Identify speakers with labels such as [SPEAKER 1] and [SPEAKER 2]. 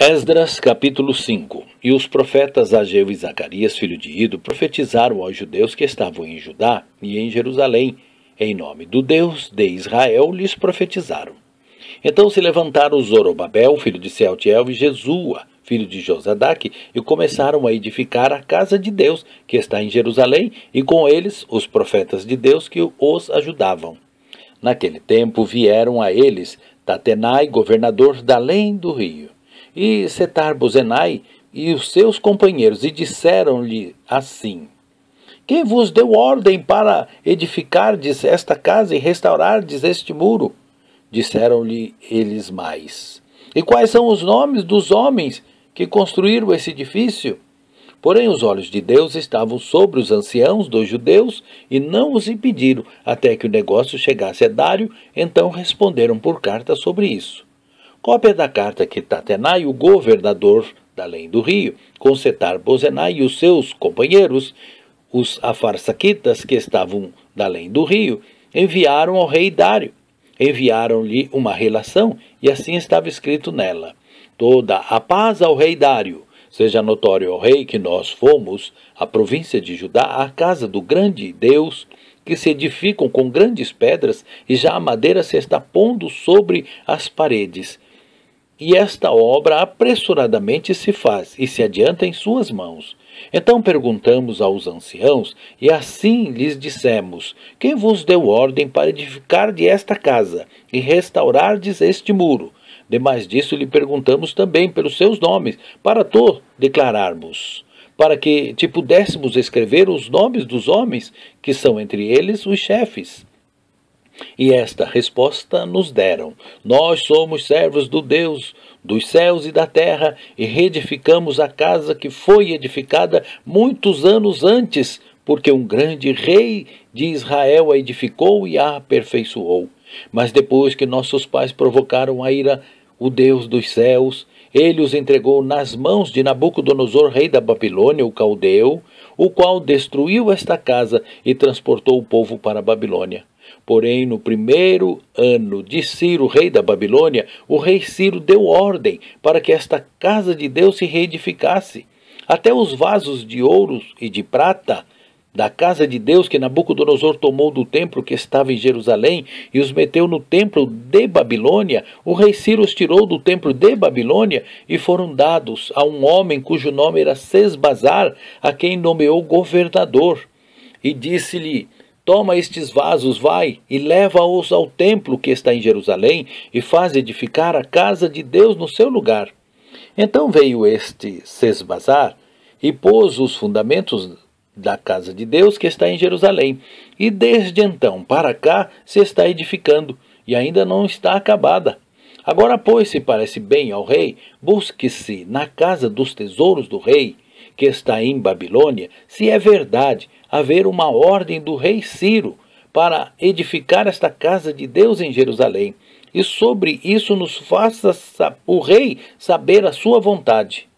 [SPEAKER 1] Esdras capítulo 5. E os profetas Ageu e Zacarias, filho de Ido, profetizaram aos judeus que estavam em Judá e em Jerusalém. Em nome do Deus de Israel lhes profetizaram. Então se levantaram Zorobabel, filho de Sealtiel, e Jesua, filho de Josadaque, e começaram a edificar a casa de Deus, que está em Jerusalém, e com eles os profetas de Deus que os ajudavam. Naquele tempo vieram a eles Tatenai, governador da além do rio, e Setar-Bozenai e os seus companheiros, e disseram-lhe assim: Quem vos deu ordem para edificardes esta casa e restaurardes este muro? Disseram-lhe eles mais: E quais são os nomes dos homens que construíram esse edifício? Porém os olhos de Deus estavam sobre os anciãos dos judeus e não os impediram, até que o negócio chegasse a Dário. Então responderam por carta sobre isso. Cópia da carta que Tatenai, o governador da além do rio, com Setar-Bozenai e os seus companheiros, os afarsaquitas que estavam da além do rio, enviaram ao rei Dário. Enviaram-lhe uma relação, e assim estava escrito nela: Toda a paz ao rei Dário. Seja notório ao rei que nós fomos, a província de Judá, a casa do grande Deus, que se edificam com grandes pedras, e já a madeira se está pondo sobre as paredes. E esta obra apressuradamente se faz, e se adianta em suas mãos. Então perguntamos aos anciãos, e assim lhes dissemos: Quem vos deu ordem para edificar-de esta casa, e restaurardes este muro? Demais disso lhe perguntamos também pelos seus nomes, para declararmos, para que te pudéssemos escrever os nomes dos homens, que são entre eles os chefes. E esta resposta nos deram: Nós somos servos do Deus dos céus e da terra, e reedificamos a casa que foi edificada muitos anos antes, porque um grande rei de Israel a edificou e a aperfeiçoou. Mas depois que nossos pais provocaram a ira, o Deus dos céus, ele os entregou nas mãos de Nabucodonosor, rei da Babilônia, o caldeu, o qual destruiu esta casa e transportou o povo para a Babilônia. Porém, no primeiro ano de Ciro, rei da Babilônia, o rei Ciro deu ordem para que esta casa de Deus se reedificasse. Até os vasos de ouro e de prata da casa de Deus que Nabucodonosor tomou do templo que estava em Jerusalém e os meteu no templo de Babilônia, o rei Ciro os tirou do templo de Babilônia e foram dados a um homem cujo nome era Sesbazar, a quem nomeou governador. E disse-lhe: Toma estes vasos, vai, e leva-os ao templo que está em Jerusalém, e faz edificar a casa de Deus no seu lugar. Então veio este Sesbazar e pôs os fundamentos da casa de Deus que está em Jerusalém, e desde então para cá se está edificando, e ainda não está acabada. Agora, pois, se parece bem ao rei, busque-se na casa dos tesouros do rei, que está em Babilônia, se é verdade haver uma ordem do rei Ciro para edificar esta casa de Deus em Jerusalém, e sobre isso nos faça o rei saber a sua vontade.